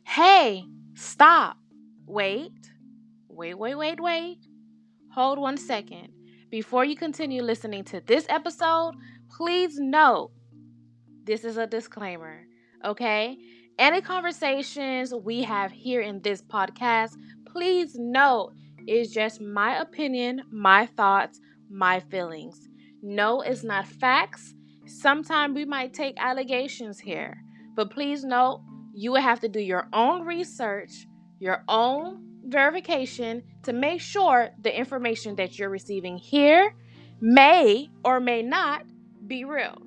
Hey, stop. Wait. Hold 1 second. Before you continue listening to this episode, please note this is a disclaimer, okay? Any conversations we have here in this podcast, please note is just my opinion, my thoughts, my feelings. No, it's not facts. Sometimes we might take allegations here, but please note you will have to do your own research, your own verification to make sure the information that you're receiving here may or may not be real.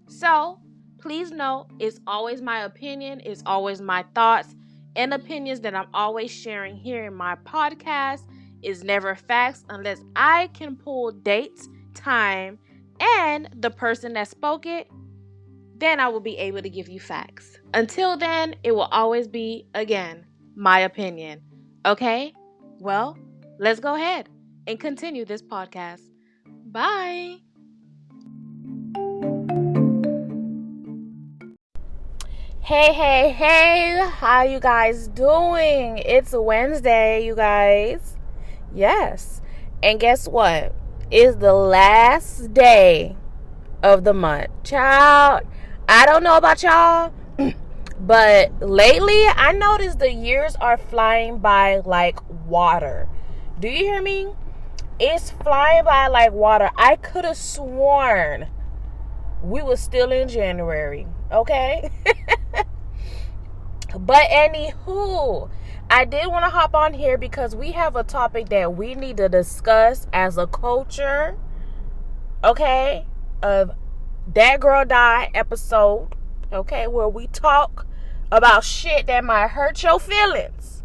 So, please note, it's always my opinion, it's always my thoughts and opinions that I'm always sharing here in my podcast. Is never facts unless I can pull dates, time, and the person that spoke it. Then I will be able to give you facts. Until then, it will always be, again, my opinion. Okay? Well, let's go ahead and continue this podcast. Bye. Hey, how you guys doing? It's Wednesday, you guys. Yes. And guess what? It's the last day of the month. Child, I don't know about y'all, but lately I noticed the years are flying by like water. Do you hear me? It's flying by like water. I could have sworn we were still in January, okay? But anywho, I did want to hop on here because we have a topic that we need to discuss as a culture, okay, of That Girl Die episode, okay, where we talk about shit that might hurt your feelings,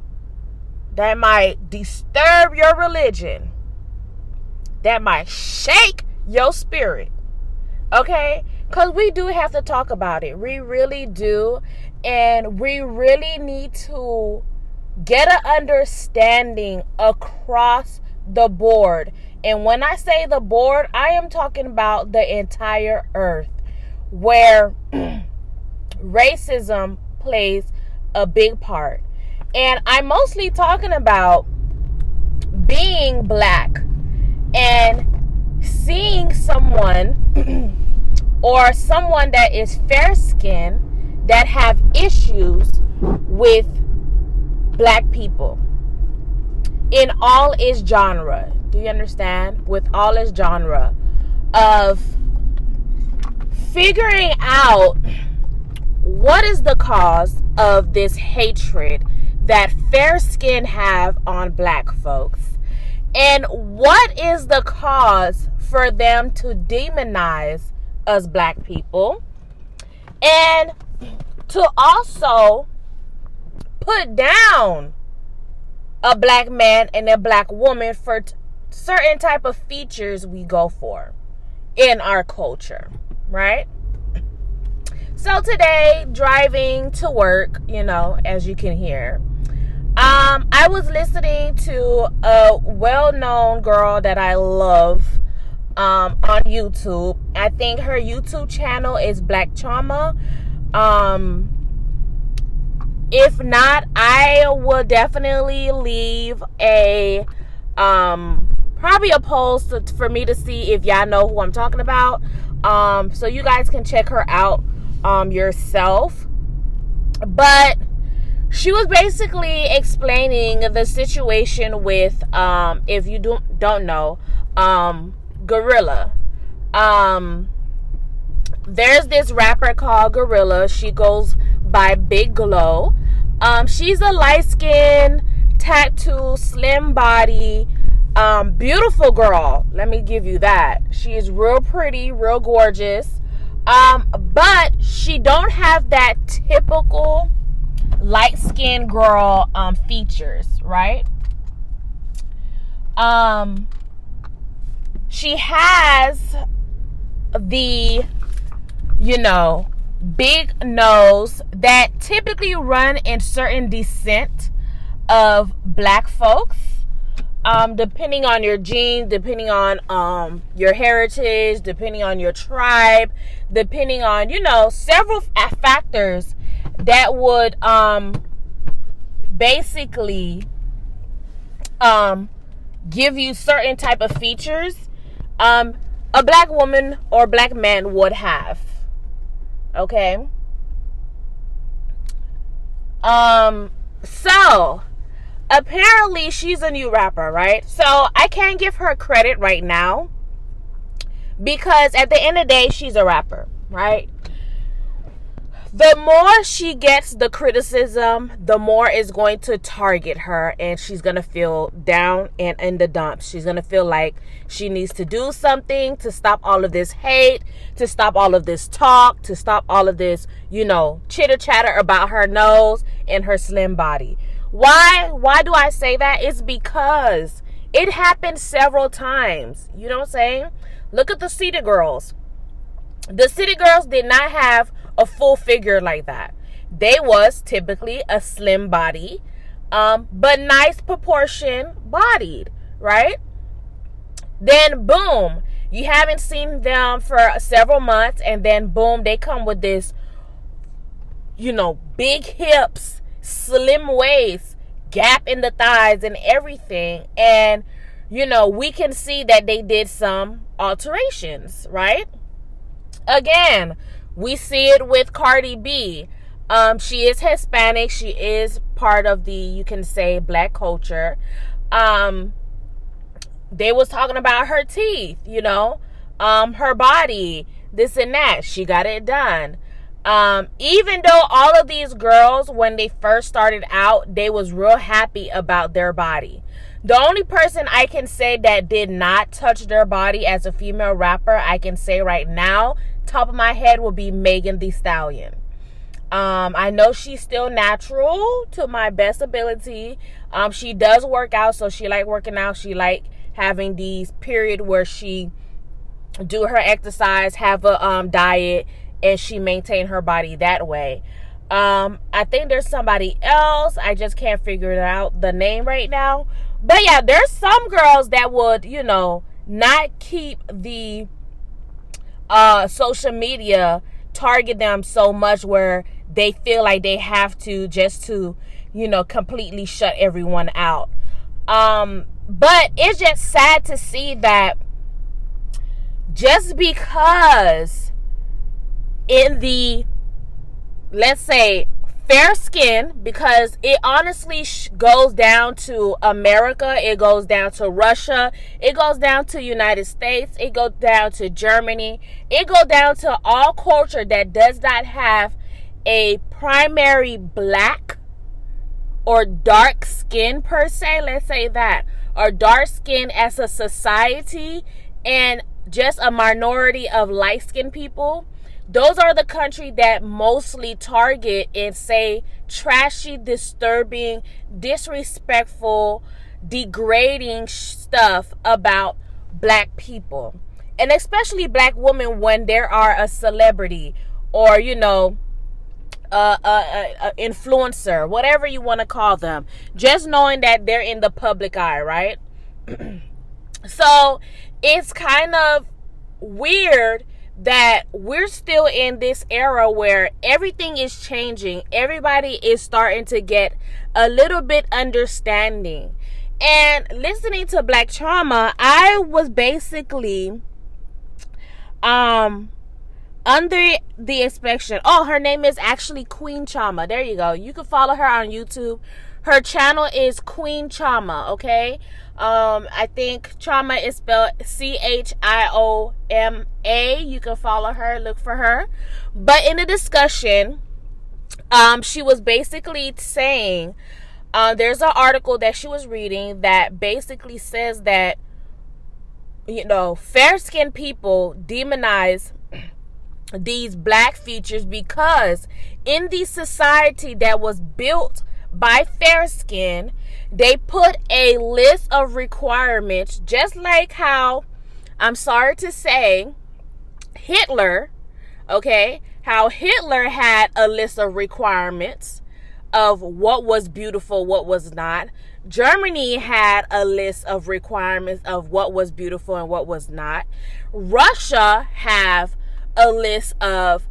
that might disturb your religion, that might shake your spirit, okay? Because we do have to talk about it. We really do. And we really need to get an understanding across the board. And when I say the board, I am talking about the entire earth, where racism plays a big part. And I'm mostly talking about being black and seeing someone or someone that is fair-skinned that have issues with black people in all its genre. Do you understand? With all its genre of figuring out what is the cause of this hatred that fair skin have on black folks, and what is the cause for them to demonize us black people, and to also put down a black man and a black woman for certain type of features we go for in our culture, right? So today, driving to work, as you can hear, I was listening to a well-known girl that I love on YouTube. I think her YouTube channel is Black Trauma. If not, I will definitely leave a probably a post for me to see if y'all know who I'm talking about, so you guys can check her out yourself. But she was basically explaining the situation with if you don't know, Gorilla. There's this rapper called Gorilla. She goes by Big Glow. She's a light-skinned, tattoo, slim body, beautiful girl. Let me give you that. She is real pretty, real gorgeous. But she don't have that typical light-skinned girl features, right? She has the, big nose that typically run in certain descent of black folks. depending on your genes, depending on your heritage, depending on your tribe, depending on, several factors that would basically give you certain type of features a black woman or black man would have. Okay? So apparently she's a new rapper, right? So I can't give her credit right now because at the end of the day, she's a rapper, right? The more she gets the criticism, the more it's going to target her, and she's going to feel down and in the dumps. She's going to feel like she needs to do something to stop all of this hate, to stop all of this talk, to stop all of this, chitter chatter about her nose and her slim body. Why do I say that? It's because it happened several times. You know what I'm saying? Look at the City Girls. The City Girls did not have a full figure like that. They was typically a slim body, but nice proportion bodied, right? Then boom, you haven't seen them for several months, and then boom, they come with this, big hips, slim waist, gap in the thighs and everything. And, we can see that they did some alterations, right? Again, we see it with Cardi B. She is Hispanic. She is part of the, you can say, black culture. They was talking about her teeth, her body, this and that. She got it done. Even though all of these girls, when they first started out, they was real happy about their body. The only person I can say that did not touch their body as a female rapper, I can say right now, top of my head, will be Megan Thee Stallion. I know she's still natural to my best ability. She does work out, so she like working out. She like having these period where she do her exercise, have a diet, and she maintain her body that way. I think there's somebody else. I just can't figure it out, the name right now. But yeah, there's some girls that would, not keep the social media target them so much where they feel like they have to just to, completely shut everyone out. But it's just sad to see that just because in the, let's say, fair skin, because it honestly goes down to America, it goes down to Russia, it goes down to United States, it goes down to Germany, it goes down to all culture that does not have a primary black or dark skin per se, let's say that, or dark skin as a society, and just a minority of light-skinned people. Those are the countries that mostly target and say trashy, disturbing, disrespectful, degrading stuff about black people. And especially black women when there are a celebrity or, influencer, whatever you want to call them. Just knowing that they're in the public eye, right? So it's kind of weird that we're still in this era where everything is changing. Everybody is starting to get a little bit understanding. And listening to Black Trauma, I was basically under the inspection. Oh, her name is actually Queen Chama. There you go. You can follow her on YouTube. Her channel is Queen Chama, okay? I think Chama is spelled Chioma. You can follow her, look for her. But in the discussion, she was basically saying, there's an article that she was reading that basically says that, fair-skinned people demonize these black features because in the society that was built by fair skin, they put a list of requirements, just like how, I'm sorry to say, Hitler, okay, how Hitler had a list of requirements of what was beautiful, what was not. Germany had a list of requirements of what was beautiful and what was not. Russia have a list of,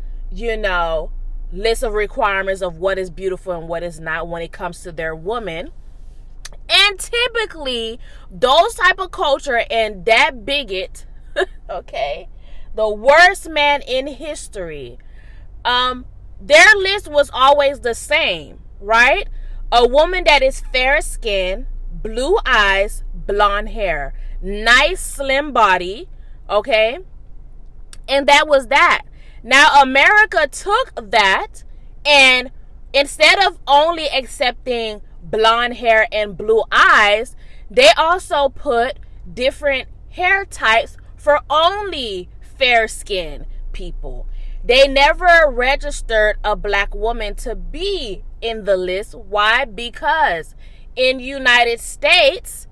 list of requirements of what is beautiful and what is not when it comes to their women. And typically, those type of culture and that bigot, okay, the worst man in history, their list was always the same, right? A woman that is fair skin, blue eyes, blonde hair, nice slim body, okay? And that was that. Now, America took that, and instead of only accepting blonde hair and blue eyes, they also put different hair types for only fair skin people. They never registered a black woman to be in the list. Why? Because in the United States,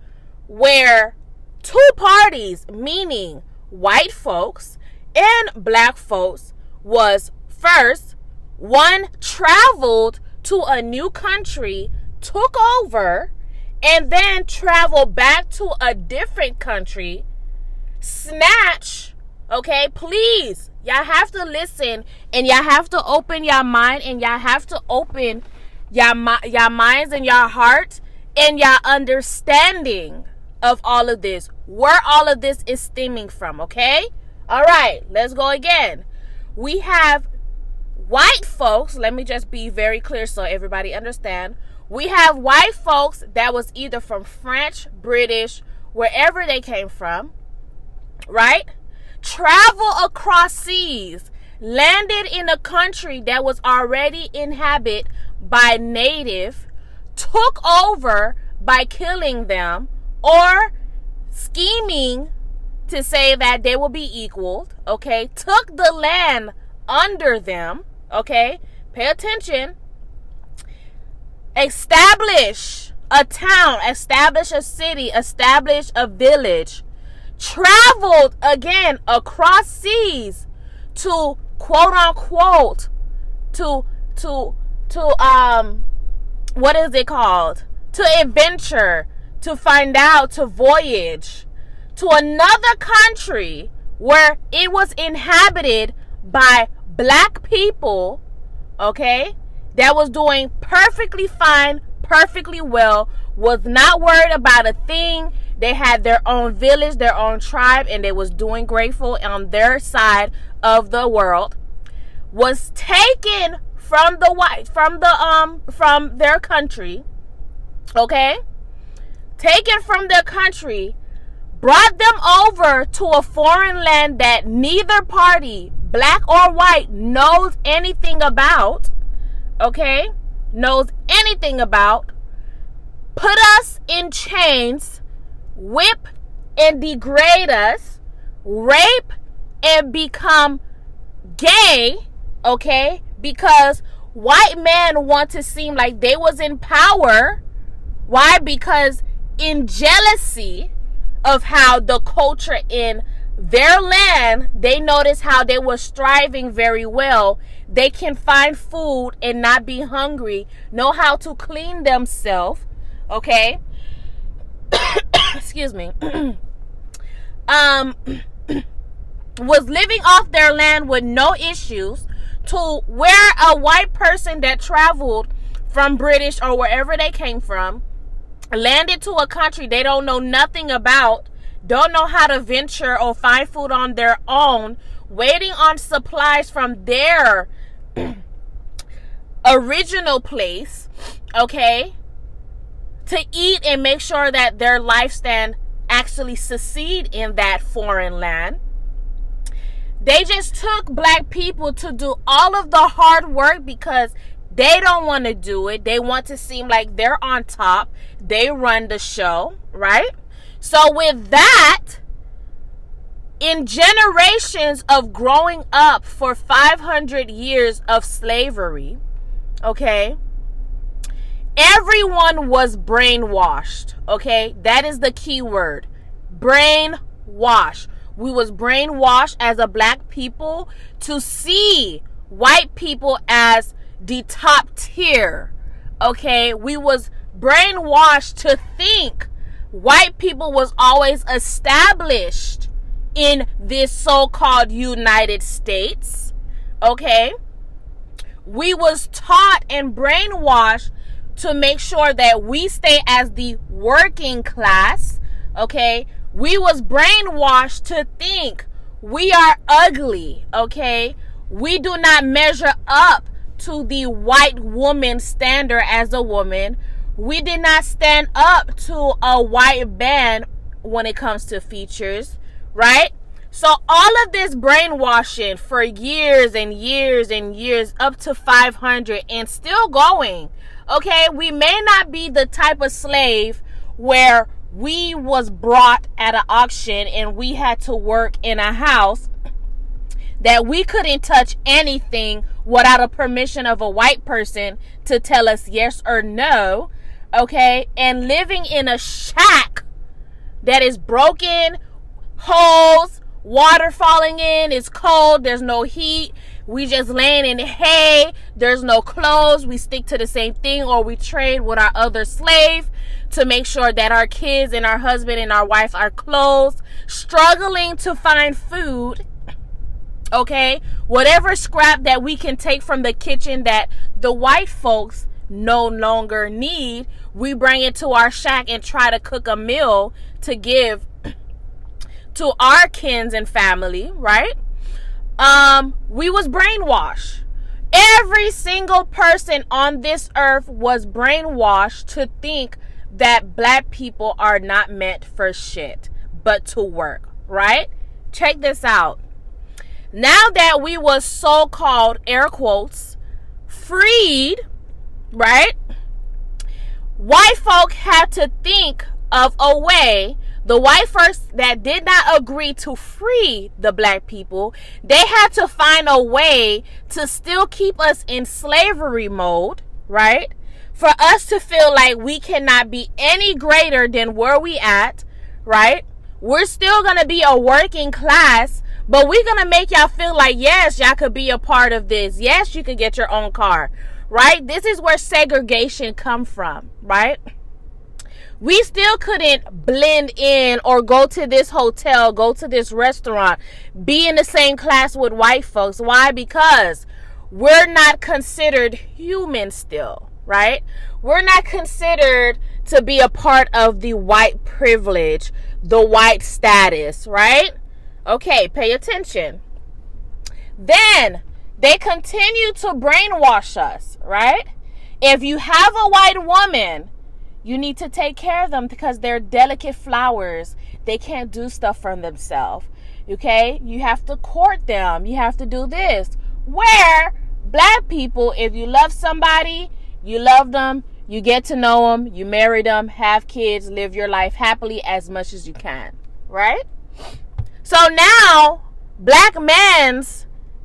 where two parties, meaning white folks and black folks, was first, one traveled to a new country, took over, and then traveled back to a different country, snatch, okay, please, y'all have to listen, and y'all have to open your mind, and y'all have to open your minds and your heart and your understanding of all of this, where all of this is stemming from, okay? All right, let's go again. We have white folks, let me just be very clear so everybody understand. We have white folks that was either from French, British, wherever they came from, right? Travel across seas, landed in a country that was already inhabited by native, took over by killing them or scheming to say that they will be equaled, okay? Took the land under them, okay? Pay attention. Establish a town, establish a city, establish a village. Traveled again across seas to quote unquote to what is it called? To adventure, to find out, to voyage to another country where it was inhabited by black people, okay, that was doing perfectly fine, perfectly well, was not worried about a thing. They had their own village, their own tribe, and they was doing grateful on their side of the world. Was taken from from their country, okay? Taken from their country, brought them over to a foreign land that neither party, black or white, knows anything about, okay? Knows anything about. Put us in chains, whip and degrade us, rape and become gay, okay? Because white men want to seem like they was in power. Why? Because in jealousy of how the culture in their land, they notice how they were striving very well. They can find food and not be hungry, know how to clean themselves, okay? Excuse me. Was living off their land with no issues, to where a white person that traveled from British or wherever they came from, landed to a country they don't know nothing about, don't know how to venture or find food on their own, waiting on supplies from their original place, okay, to eat and make sure that their lifestyle actually succeed in that foreign land. They just took black people to do all of the hard work because they don't want to do it. They want to seem like they're on top. They run the show, right? So with that, in generations of growing up for 500 years of slavery, okay, everyone was brainwashed, okay? That is the key word. Brainwash. We was brainwashed as a black people to see white people as the top tier Okay, we was brainwashed to think white people was always established in this so-called United States. Okay, we was taught and brainwashed to make sure that we stay as the working class. Okay, we was brainwashed to think we are ugly. Okay, we do not measure up to the white woman standard as a woman. We did not stand up to a white man when it comes to features, right? So all of this brainwashing for years and years and years, up to 500 and still going. Okay, we may not be the type of slave where we was brought at an auction and we had to work in a house that we couldn't touch anything without a permission of a white person to tell us yes or no. Okay, and living in a shack that is broken, holes, water falling in, it's cold, there's no heat, we just laying in hay, there's no clothes, we stick to the same thing, or we trade with our other slave to make sure that our kids and our husband and our wife are clothed, struggling to find food. Okay, whatever scrap that we can take from the kitchen that the white folks no longer need, we bring it to our shack and try to cook a meal to give to our kins and family, right? We was brainwashed. Every single person on this earth was brainwashed to think that black people are not meant for shit but to work, right? Check this out. Now that we was so-called, air quotes, freed, right? White folk had to think of a way. The white folks that did not agree to free the black people, they had to find a way to still keep us in slavery mode, right? For us to feel like we cannot be any greater than where we at, right? We're still going to be a working class, but we're going to make y'all feel like, yes, y'all could be a part of this. Yes, you could get your own car, right? This is where segregation come from, right? We still couldn't blend in or go to this hotel, go to this restaurant, be in the same class with white folks. Why? Because we're not considered human still, right? We're not considered to be a part of the white privilege, the white status, right? Okay, pay attention. Then they continue to brainwash us, right? If you have a white woman, you need to take care of them because they're delicate flowers. They can't do stuff for themselves. Okay? You have to court them. You have to do this. Where black people, if you love somebody, you love them, you get to know them, you marry them, have kids, live your life happily as much as you can. Right? So now, black men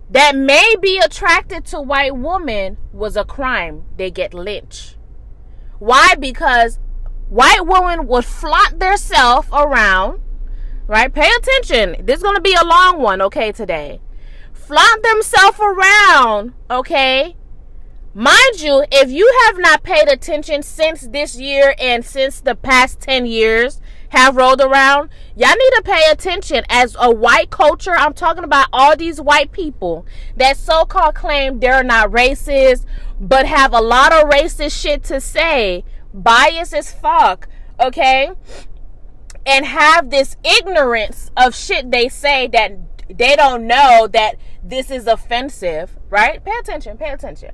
that may be attracted to white women was a crime. They get lynched. Why? Because white women would flaunt theirself around, right? Pay attention. This is going to be a long one, okay, today. Flaunt themselves around, okay? Mind you, if you have not paid attention since this year and since the past 10 years have rolled around, y'all need to pay attention. As a white culture, I'm talking about all these white people that so-called claim they're not racist, but have a lot of racist shit to say, biased as fuck, okay? And have this ignorance of shit they say that they don't know that this is offensive, right? Pay attention, pay attention.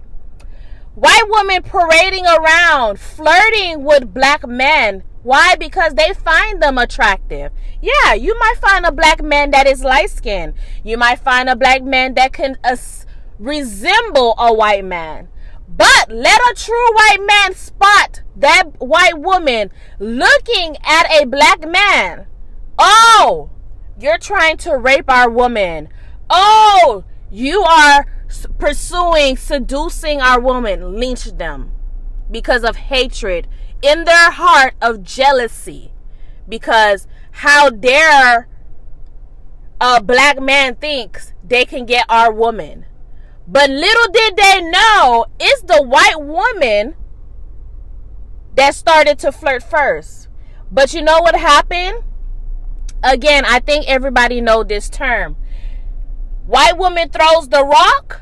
White women parading around, flirting with black men. Why? Because they find them attractive. Yeah, you might find a black man that is light-skinned. You might find a black man that can resemble a white man. But let a true white man spot that white woman looking at a black man. Oh, you're trying to rape our woman. Oh, you are seducing our woman. Lynch them because of hatred in their heart of jealousy. Because how dare a black man thinks they can get our woman. But little did they know, it's the white woman that started to flirt first. But you know what happened? Again, I think everybody know this term. White woman throws the rock.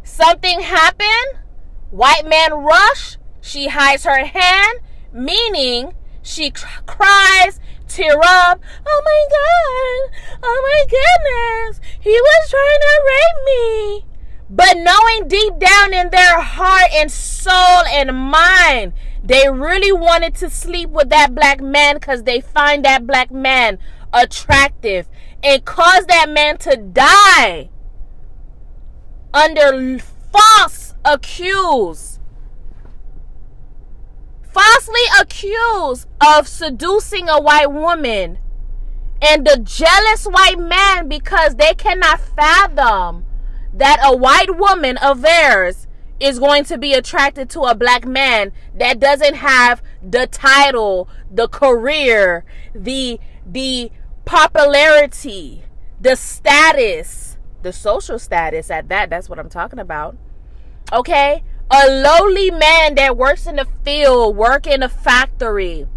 Something happened. White man rush. She hides her hand, meaning she cries, tear up. Oh my God. Oh my goodness. He was trying to rape me. But knowing deep down in their heart and soul and mind, they really wanted to sleep with that black man because they find that black man attractive and cause that man to die under falsely accused of seducing a white woman, and the jealous white man, because they cannot fathom that a white woman of theirs is going to be attracted to a black man that doesn't have the title, the career, the popularity, the status, the social status at that. That's what I'm talking about. Okay? A lowly man that works in the field, work in a factory,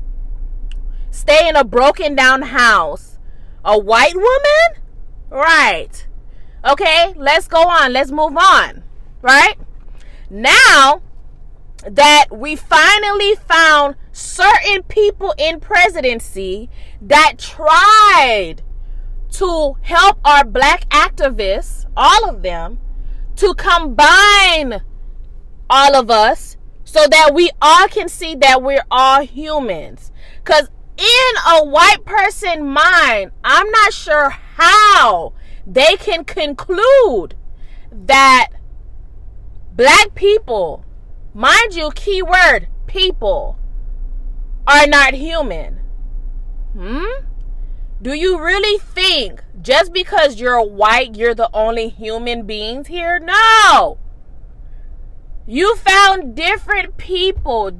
stay in a broken down house. A white woman? Right. Okay, let's go on. Let's move on. Right? Now that we finally found certain people in presidency that tried to help our black activists, all of them, to combine all of us so that we all can see that we're all humans. Because in a white person mind, I'm not sure how they can conclude that black people, mind you, keyword people, are not human. Do you really think just because you're white, you're the only human beings here? No. You found different people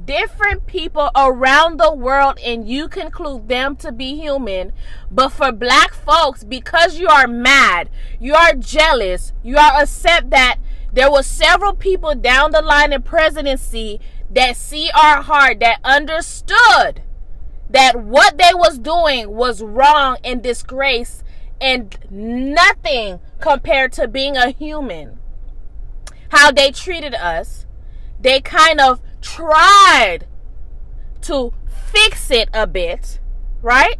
around the world, and you conclude them to be human. But for black folks, because you are mad, you are jealous, you are upset that there were several people down the line in presidency that see our heart, that understood that what they was doing was wrong and disgrace and nothing compared to being a human. How they treated us, they kind of tried to fix it a bit, right?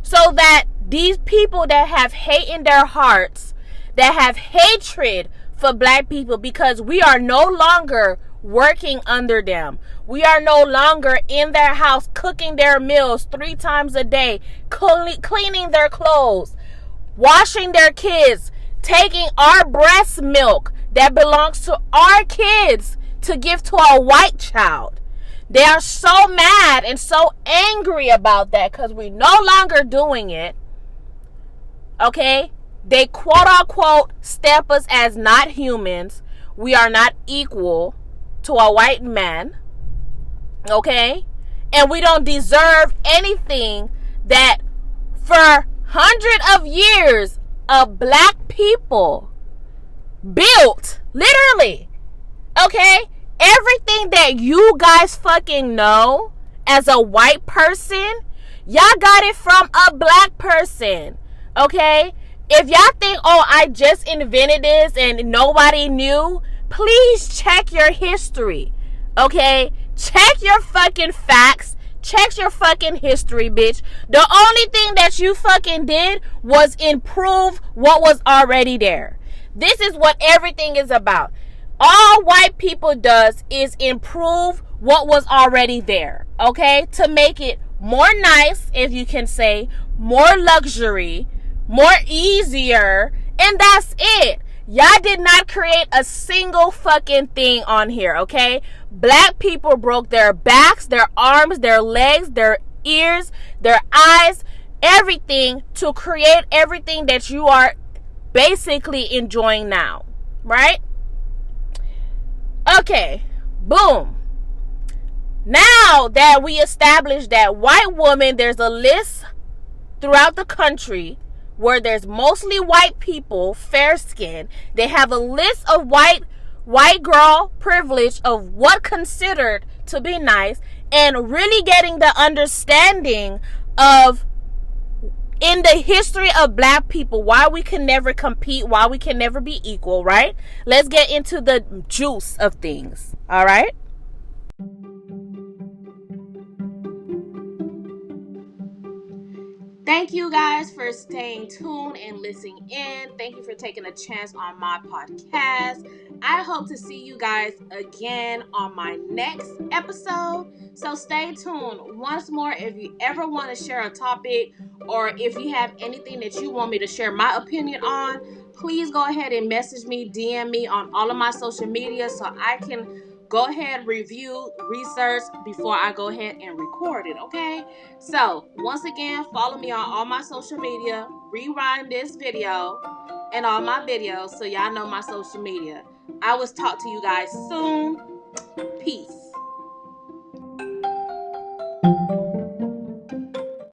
So that these people that have hate in their hearts, that have hatred for black people, because we are no longer working under them. We are no longer in their house cooking their meals 3 times a day, cleaning their clothes, washing their kids, taking our breast milk that belongs to our kids to give to a white child. They are so mad and so angry about that because we're no longer doing it. Okay? They quote unquote stamp us as not humans. We are not equal to a white man. Okay? And we don't deserve anything that for hundreds of years of black people built. Literally. Okay? Everything that you guys fucking know as a white person, y'all got it from a black person. Okay? If y'all think, oh, I just invented this and nobody knew, please check your history. Okay? Check your fucking facts. Check your fucking history, bitch. The only thing that you fucking did was improve what was already there. This is what everything is about. All white people does is improve what was already there, okay? To make it more nice, if you can say, more luxury, more easier, and that's it. Y'all did not create a single fucking thing on here, okay? Black people broke their backs, their arms, their legs, their ears, their eyes, everything to create everything that you are basically enjoying now, right? Okay, boom. Now that we established that white woman, there's a list throughout the country where there's mostly white people, fair skin. They have a list of white girl privilege of what considered to be nice. and really getting the understanding of, in the history of black people, why we can never compete, why we can never be equal, right? Let's get into the juice of things, all right? Thank you guys for staying tuned and listening in. Thank you for taking a chance on my podcast. I hope to see you guys again on my next episode. So stay tuned. Once more, if you ever want to share a topic or if you have anything that you want me to share my opinion on, please go ahead and message me, DM me on all of my social media so I can go ahead, review, research before I go ahead and record it, okay? So, once again, follow me on all my social media, rewind this video, and all my videos so y'all know my social media. I will talk to you guys soon. Peace.